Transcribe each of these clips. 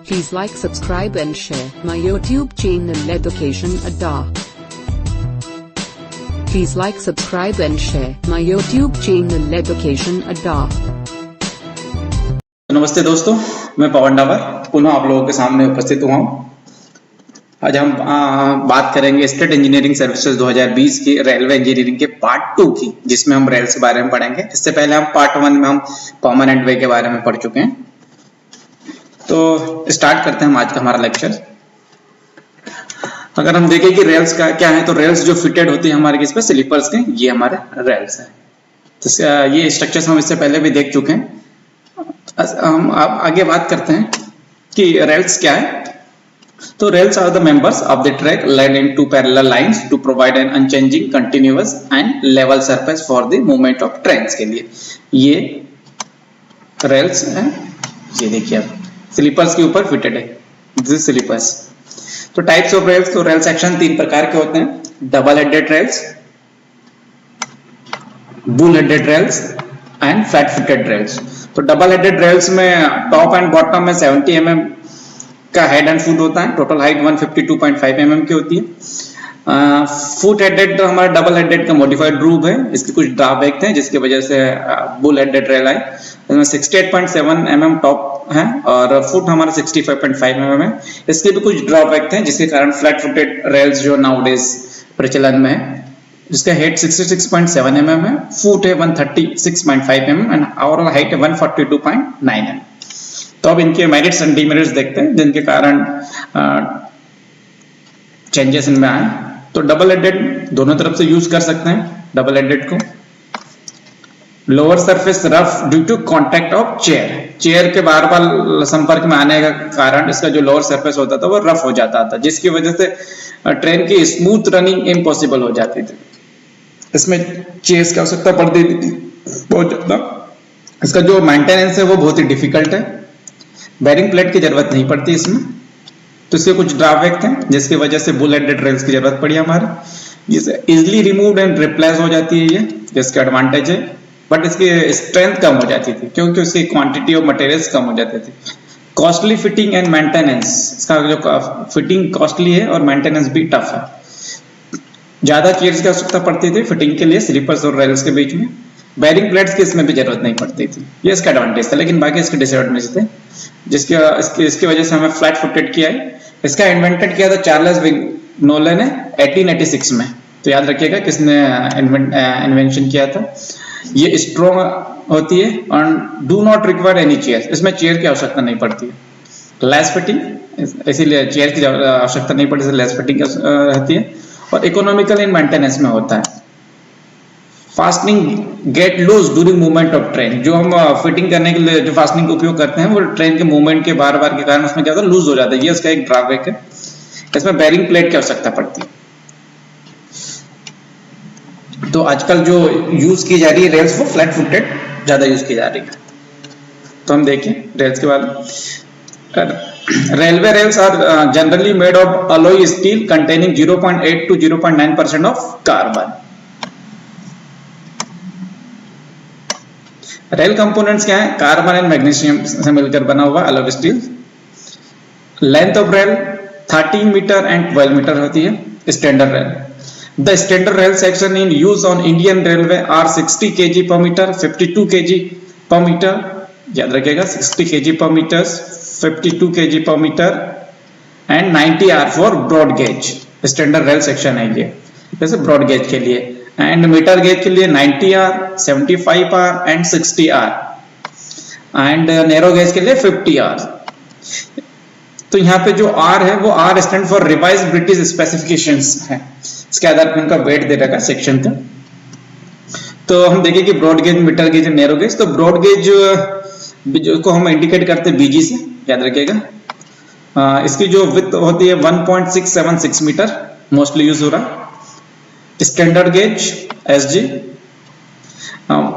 Please like, subscribe and share my YouTube channel Education Adda. Please like, subscribe and share my YouTube channel Education Adda. नमस्ते दोस्तों, मैं पवन डावर पुनः आप लोगों के सामने उपस्थित हुआ हूँ। आज हम बात करेंगे स्टेट इंजीनियरिंग सर्विसेज 2020 की रेलवे इंजीनियरिंग के पार्ट 2 की, जिसमें हम रेल्स के बारे में पढ़ेंगे। इससे पहले हम पार्ट 1 में हम परमानेंट वे के बारे में पढ़ चुके हैं। तो स्टार्ट करते हैं हम आज का हमारा लेक्चर। अगर हम देखें कि रेल्स का क्या है, तो रेल्स जो फिटेड होती है हमारे किस पे, स्लीपर्स के, ये हमारे रेल्स है। तो ये स्ट्रक्चर्स हम इससे पहले भी देख चुके हैं। हम आगे बात करते हैं कि रेल्स क्या है। तो rails are the members of the track laid in two parallel lines to provide an unchanging, continuous and level surface for the movement of trains के लिए ये रेल्स है। ये देखिए आप स्लीपर्स के ऊपर फिटेड है, दिस स्लीपर्स। तो टाइप्स ऑफ रेल्स, तो रेल सेक्शन 3 प्रकार के होते हैं: double headed rails, bull headed rails and flat footed rails. तो डबल हेडेड रेल्स में टॉप एंड बॉटम में 70 mm का हेड एंड फुट होता है। टोटल हाइट 152.5 mm की होती है। फुट हेडेड तो हमारा डबल हेडेड का मॉडिफाइड रूप है। इसके कुछ ड्रॉबैक हैं जिसकी वजह से बुल हेडेड रेल है। इसमें 68.7 mm टॉप है और फुट हमारा 65.5 mm है। इसके भी कुछ ड्रॉबैक हैं जिसके कारण फ्लैट फुटेड रेल्स जो नाउडेज प्रचलन में है, जिसका हेड 66.7 mm है, फुट है 136.5 mm एंड ओवरऑल हाइट है 142.9 mm। तो अब इनके मेरिट्स एंड डीमेरिट्स देखते हैं जिनके कारण चेंजेस इनमें आए। तो डबल हेडेड दोनों तरफ से यूज कर सकते हैं डबल हेडेड को। Lower surface rough due to contact of chair के बार बार संपर्क में आने का कारण इसका जो लोअर सरफेस होता था वो रफ हो जाता था, जिसकी वजह से ट्रेन की स्मूथ रनिंग इम्पॉसिबल हो जाती थी। इसमें चेयर्स की आवश्यकता पड़ती थी बहुत ज्यादा। इसका जो मेंटेनेंस है वो बहुत ही डिफिकल्ट है। बेरिंग प्लेट की जरूरत नहीं पड़ती इसमें। तो इसके कुछ ड्रॉबैक थे जिसकी वजह से बुल हेडेड रेल्स की जरूरत पड़ी हमारे। ये इजिली रिमूव्ड एंड रिप्लेस हो जाती है, ये जिसका एडवांटेज है। बट इसकी स्ट्रेंथ कम हो जाती थी क्योंकि उसकी क्वांटिटी ऑफ मटेरियल्स कम हो जाते थे। कॉस्टली फिटिंग एंड मेंटेनेंस, इसका जो फिटिंग कॉस्टली है और मेंटेनेंस भी टफ है। ज्यादा चेयर्स की आवश्यकता पड़ती थी फिटिंग के लिए स्लीपर्स और रेल्स के बीच में। बेरिंग प्लेट्स की इसमें भी जरूरत नहीं पड़ती थी। ये इसका एडवांटेज था, लेकिन बाकी इसके डिसएडवांटेज थे इसकी वजह से हमें फ्लैट फुटेड किया है। इसका इन्वेंटेड किया था चार्ल्स विग्नोले ने 1886 में। तो याद रखिएगा किसने इन्वेंशन किया था। ये स्ट्रॉन्ग होती है और do not require any chair, इसमें चेयर की आवश्यकता नहीं पड़ती है। लेस फिटिंग, इसीलिए चेयर की आवश्यकता नहीं पड़ती, लेस फिटिंग रहती है और इकोनॉमिकल इन मेंटेनेंस में होता है। Fastening get loose during movement of train, जो हम फिटिंग करने के लिए जो फास्टनिंग का उपयोग करते हैं वो ट्रेन के मूवमेंट के बार बार के कारण उसमें क्या होता है, लूज हो जाता है। ये इसका एक ड्रॉबैक है। इसमें बेरिंग प्लेट की आवश्यकता पड़ती है। तो आजकल जो यूज की जा रही है रेल्स वो फ्लैट फुटेड ज्यादा यूज की जा रही है। तो हम देखें रेल्स के बाद। Railway rails are generally made of alloy steel containing 0.8 to 0.9% of carbon. Rail components क्या है? कार्बन एंड मैग्नीशियम से मिलकर बना हुआ alloy steel. Length of rail 13 metre and 12 metre होती है। Standard rail, the standard rail section in use on Indian railway are 60 kg per meter, 52 kg per meter, याद रखिएगा 60 kg per meter, 52 kg per meter and 90 R for broad gauge. Standard rail section है ये, जैसे broad gauge के लिए। And metre gauge के लिए 90 R, 75 R and 60 R and narrow gauge के लिए 50 आर। तो यहाँ पे जो आर है वो R stand for revised British specifications है। इसके आधार पर उनका वेट दे रखा सेक्शन का। तो हम देखें कि broad gauge, metre gauge, narrow gauge. तो ब्रॉड गेज को हम इंडिकेट करते हैं बीजी से, याद रखिएगा। इसकी जो विड्थ होती है 1.676 मीटर, मोस्टली यूज हो रहा। स्टैंडर्ड गेज एसजी,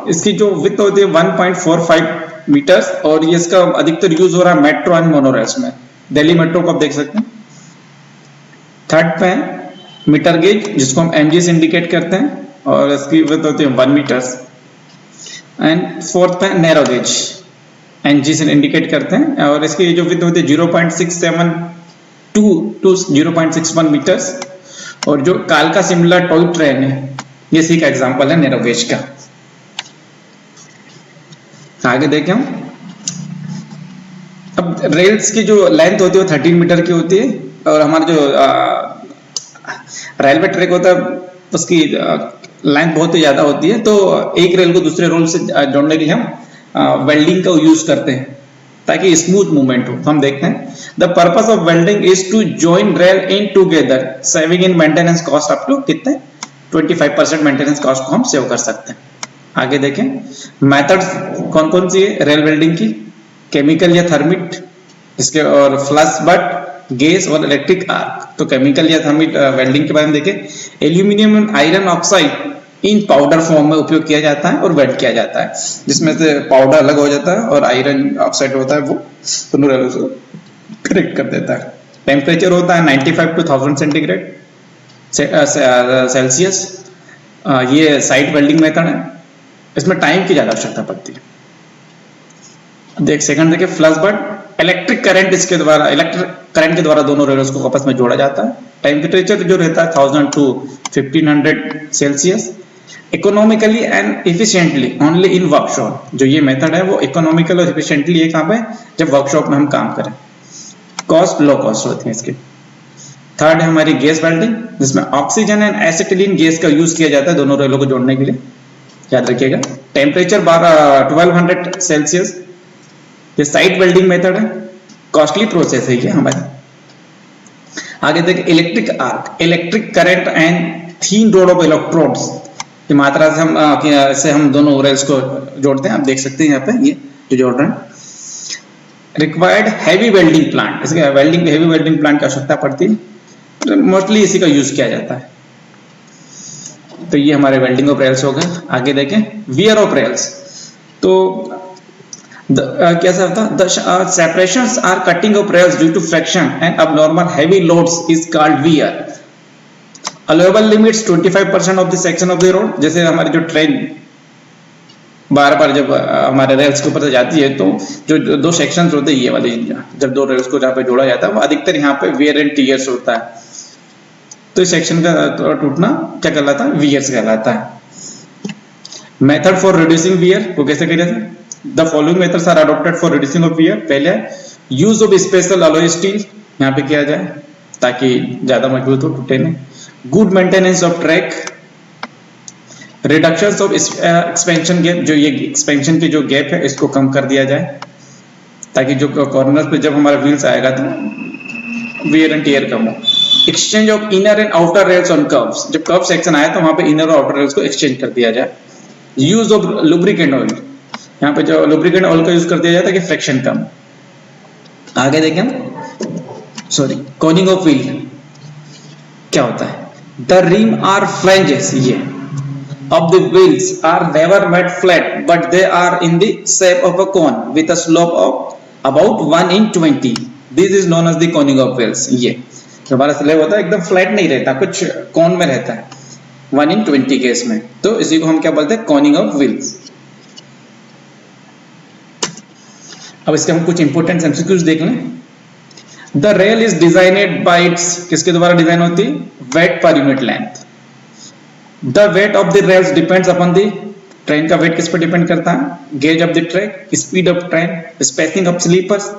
इसकी जो विड्थ होती है 1.45 मीटर्स और ये इसका अधिकतर यूज हो रहा है मेट्रो एंड मोनोरेल्स में। दिल्ली मेट्रो को आप देख सकते हैं। थर्ड पे है मीटर गेज, जिसको हम एमजी से इंडिकेट करते हैं और इसकी विड्थ होती है 1 मीटर्स। एंड फोर्थ पे नैरो गेज एनजी से इंडिकेट करते हैं, और इसकी जो विड्थ होती है 0.672 टू 0.61 मीटर्स। और जो कालका शिमला टॉय ट्रेन है, ये इसी का एग्जांपल है नैरो गेज का। आगे देखें हम, अब रेल्स की जो लेंथ होती है वो 13 मीटर की होती है, और हमारा जो रेलवे ट्रैक होता है उसकी लेंथ बहुत ही ज्यादा होती है, तो एक रेल को दूसरे रेल से जोड़ने के लिए हम वेल्डिंग का यूज करते हैं ताकि स्मूथ मूवमेंट हो। तो हम देखते हैं, the purpose of welding is to join rail in together saving in maintenance cost up to कितने 25% मेंटेनेंस कॉस्ट को हम सेव कर सकते हैं। आगे देखें, मेथड्स कौन कौन सी है रेल वेल्डिंग की, केमिकल या थर्मिट, इसके और फ्लश बट, गैस और इलेक्ट्रिक आर्क। तो केमिकल या थर्मिट वेल्डिंग के बारे में देखें, aluminium and iron oxide in powder form में उपयोग किया जाता है और वेल्ड किया जाता है, जिसमें से पाउडर अलग हो जाता है और आयरन ऑक्साइड होता है वो दोनों रेलों को कनेक्ट कर देता है। टेम्परेचर होता है 95 to 1000 सेंटीग्रेड सेल्सियस। ये साइट वेल्डिंग मेथड है, इसमें टाइम की ज्यादा आवश्यकता पड़ती है। देख सेकंड देखिए, फ्लश बट, इलेक्ट्रिक करंट के द्वारा दोनों रेलों को आपस में जोड़ा जाता है। टेम्परेचर जो रहता है 1000 to 1500 Celsius. Economically and efficiently only in workshop. जो ये मेथड है वो इकोनॉमिकल और इफिशिएंटली ये कहां पे, जब वर्कशॉप में हम काम करें। कॉस्ट लो कॉस्ट होती है इसकी। थर्ड है हमारी गैस वेल्डिंग, जिसमें ऑक्सीजन एंड एसिटिलीन गैस का यूज किया जाता है दोनों रेलों को जोड़ने के लिए, याद रखिएगा। Temperature 1200 Celsius. ये साइट वेल्डिंग मेथड है, कॉस्टली प्रोसेस है ये हमारी। आगे देखिए, electric arc, electric current and thin road of electrodes की मात्रा से हम दोनों रेल्स को जोड़ते हैं। आप देख सकते हैं यहाँ पे ये जो जोड़ रहे हैं। रिक्वायर्ड हैवी वेल्डिंग प्लांट, इसके हैवी वेल्डिंग प्लांट की आवश्यकता पड़ती है, मोस्टली इसी का यूज किया जाता है। तो ये हमारे वेल्डिंग ऑफ रेल्स हो गए। आगे देखें, वियर ऑफ रेल्स। तो कैसा होता है, the separations are cutting of rails due to friction and abnormal heavy loads is called wear. Allowable limits 25% of the section of the road। जैसे हमारी जो ट्रेन बार बार जब हमारे रेल्स के ऊपर से जाती है, तो जो दो सेक्शंस होते हैं ये वाले, जब दो रेल्स को जहाँ पे जोड़ा जाता है वो अधिकतर यहाँ पे वेयर एंड टीयर्स होता है, तो इस सेक्शन का टूटना क्या कहलाता है, वियर्स कहलाता है। मेथड फॉर रिड्यूसिंग वियर को कैसे किया जाता है, the following methods are adopted for reducing of wear. पहले use of special alloy steel यहाँ पे किया जाए ताकि ज्यादा मजबूत हो, टूटे नहीं। Good maintenance of track, reduction of expansion gap, जो ये एक्सपेंशन की जो गैप है इसको कम कर दिया जाए ताकि जो कॉर्नर पे जब हमारा व्हील्स आएगा तो वियर एंड टियर कम हो। Exchange of inner and outer rails on curves, जब कर्व सेक्शन आया तो वहां पे इनर और आउटर रेल्स को एक्सचेंज कर दिया जाए। यूज ऑफ लुब्रिकेंट ऑयल, यहाँ पे जो लुब्रिकेंट ऑयल का यूज कर दिया जाए ताकि फ्रिक्शन कम। आगे देखें हम, कोनिंग ऑफ व्हील क्या होता है, द रिम आर फ्लैंजेस ये of the wheels are never made flat but they are in the shape of a cone with a slope of about 1 in 20. This is known as the coning of wheels. ये जो हमारा slab होता है एकदम flat नहीं रहता, कुछ कोन में रहता है 1 in 20 केस में, तो इसी को हम क्या बोलते हैं, कोनिंग ऑफ व्हील्स। अब इसके हम कुछ इंपोर्टेंट एमसीक्यूज देख लें। The rail is designed by its, किसके द्वारा डिजाइन होती है, weight per unit length. The weight of the rails depends upon the train का वेट किस पर डिपेंड करता है, gauge of the track, speed of train, spacing of sleepers,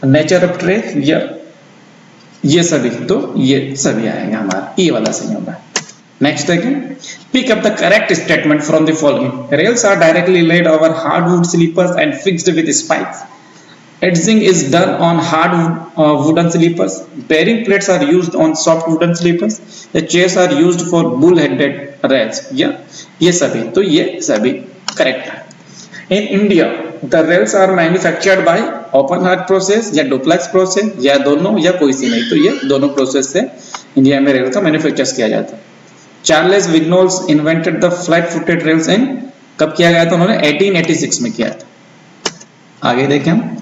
nature of track, ये सभी, तो ये सभी आएगा हमारा, ये वाला सही होगा। नेक्स्ट देखें, pick up the correct statement from the following. Rails are directly laid over hardwood sleepers and fixed with spikes. Edging is done on hard wooden sleepers. Bearing plates are used on soft wooden sleepers. The chairs are used for bull-headed rails. ये सभी, तो ये सभी correct है। In India, the rails are manufactured by open heart process या duplex process या दोनों या कोई सी नहीं, तो ये दोनों प्रोसेस से इंडिया में रेल का मैन्युफैक्चर किया जाता है। Charles Vignoles invented the flat footed rails in, कब किया गया था, उन्होंने 1886 में किया था। आगे देखें हम,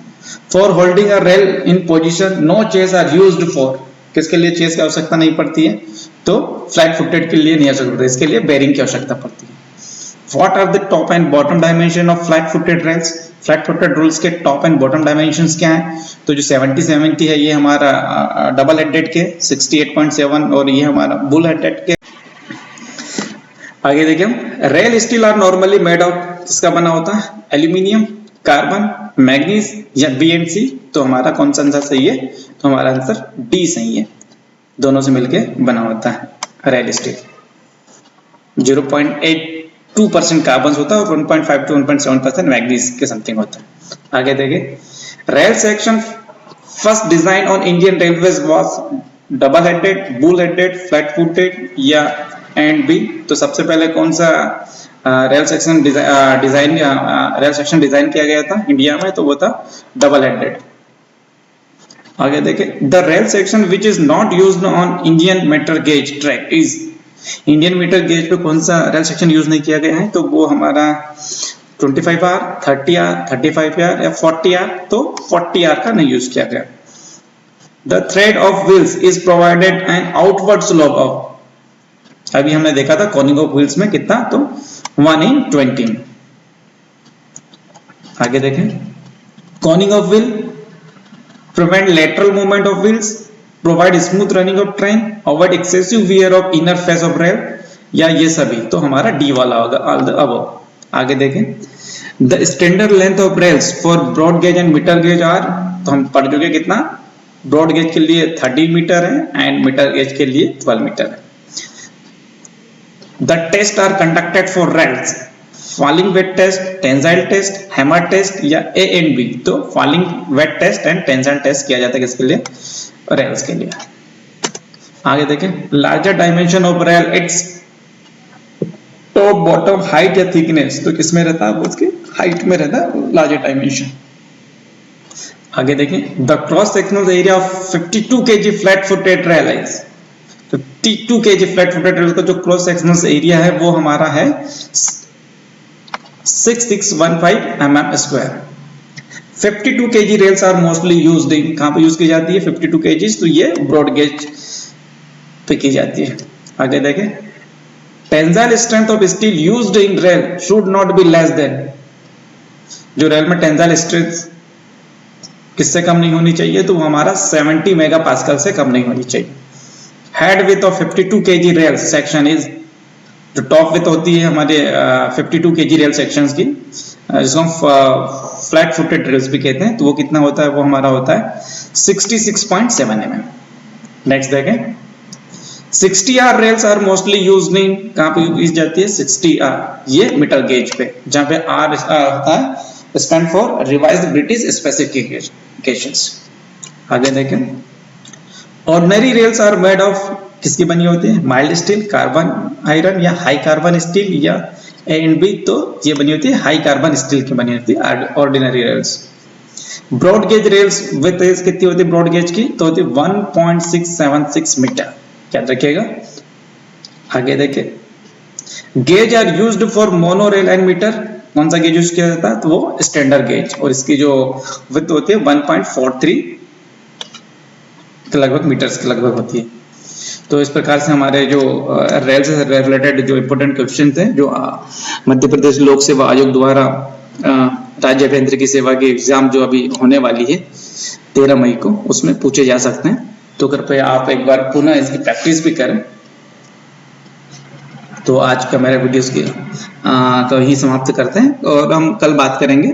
for holding a rail in position no chairs are used for, किसके लिए चेयर्स की आवश्यकता नहीं पड़ती है, तो फ्लैट फुटेड के लिए नहीं आवश्यकता पड़ती, इसके लिए बेरिंग की आवश्यकता पड़ती है। What are the top and bottom dimension of flat footed rails, flat footed rules के टॉप एंड बॉटम डायमेंशंस क्या हैं? तो जो 70-70 है ये हमारा डबल हेडेड के 68.7 और ये हमारा बुल हेडेड के। आगे देखिए हम rail steel are normally made of किसका बना होता है? एल्यूमिनियम, कार्बन, मैग्नीज या बी एंड सी। तो हमारा कौन सा आंसर सही है? तो हमारा आंसर डी सही है, दोनों से मिलके बना होता है रेल स्टील। 0.82% कार्बन होता है और 1.5 to 1.7% मैग्नीज के समथिंग होता है। आगे देखिए rail section first design on Indian railways was double headed, bull headed, flat footed या एंड बी। तो सबसे पहले कौन सा रेल सेक्शन डिजाइन किया गया था इंडिया में? तो वो था डबल हेडेड। आगे देखिए the rail section which is not used on Indian metre gauge track is. Indian metre gauge पे कौन सा रेल सेक्शन यूज नहीं किया गया है? तो वो हमारा 25R, 30R, 35R या 40R। तो 40R का नहीं यूज किया गया। The thread of wheels is provided N outward slope of. अभी हमने देखा था कॉर्निंग ऑफ व्हील्स में कितना? तो 1/20। आगे देखें cornering of wheel prevent lateral movement of wheels, provide smooth running of train, avoid excessive wear off inner face of rail या ये सभी। तो हमारा डी वाला होगा अब। आगे देखें the standard length of rails for broad gauge and metre gauge are. तो हम पढ़ चुके कितना? ब्रॉड गेज के लिए 30 मीटर है एंड मीटर गेज के लिए 12 मीटर है। The tests are conducted for rails, falling weight test, tensile test, hammer test या A and B। तो falling weight test and tensile test किया जाता है किसके लिए? रेल्स के लिए। आगे देखें larger dimension of rail, its top, bottom, height या thickness। तो किसमें रहता है? उसके height में रहता है larger dimension। आगे देखें the cross sectional area of 52 kg flat footed rail is। 52 kg flat footed rail का जो क्रॉस सेक्शनल एरिया है वो हमारा है 6615 mm²। 52 kg rails are mostly used in, कहां पे यूज की जाती है 52 kg? तो ये ब्रॉड गेज पे की जाती है। आगे देखें tensile strength of steel used in rail should not be less than. जो रेल में टेंसाइल स्ट्रेंथ किससे कम नहीं होनी चाहिए? तो वो हमारा 70 मेगापास्कल से कम नहीं होनी चाहिए। Head width of 52 kg rail section is. जो टॉप विथ होती है हमारे 52 kg रेल सेक्शंस की, जिसको हम फ्लैट फुटेड रेल्स भी कहते हैं, तो वो कितना होता है? वो हमारा होता है 66.7 mm। नेक्स्ट देखें 60R rails are mostly used in, कहां पे यूज जाती है? 60R ये मीटर गेज पे, जहां पे R होता है stand for revised British specifications. आगे देखें ordinary rails are made of किसकी बनी होती है? माइल्ड स्टील, कार्बन आयरन या हाई कार्बन स्टील या ए एंड बी। तो ये बनी होती है हाई कार्बन स्टील की बनी होती है ordinary rails. Broad gauge rails with एज कितनी होती है ब्रॉड गेज की? तो होती है 1.676 मीटर, याद रखिएगा। आगे देखिए gauge are used for monorail and metre. कौन सा गेज यूज किया जाता है? तो वो स्टैंडर्ड गेज, और इसकी जो विथ होती है 1.43 लगभग मीटर्स के लगभग होती है। तो इस प्रकार से हमारे जो रेल से रिलेटेड जो इंपॉर्टेंट क्वेश्चन थे जो मध्य प्रदेश लोक सेवा आयोग द्वारा राज्य अभियंत्रिकी सेवा की एग्जाम जो अभी होने वाली है 13 मई को, उसमें पूछे जा सकते हैं। तो कृपया आप एक बार पुनः इसकी प्रैक्टिस भी करें। तो आज का मेरा वीडियोस की तो यही समाप्त करते हैं और हम कल बात करेंगे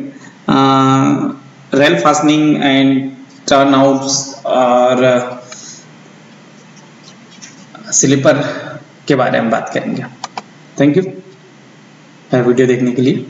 रेल फास्टनिंग एंड टर्नआउट्स और स्लीपर के बारे में बात करेंगे। थैंक यू वीडियो देखने के लिए।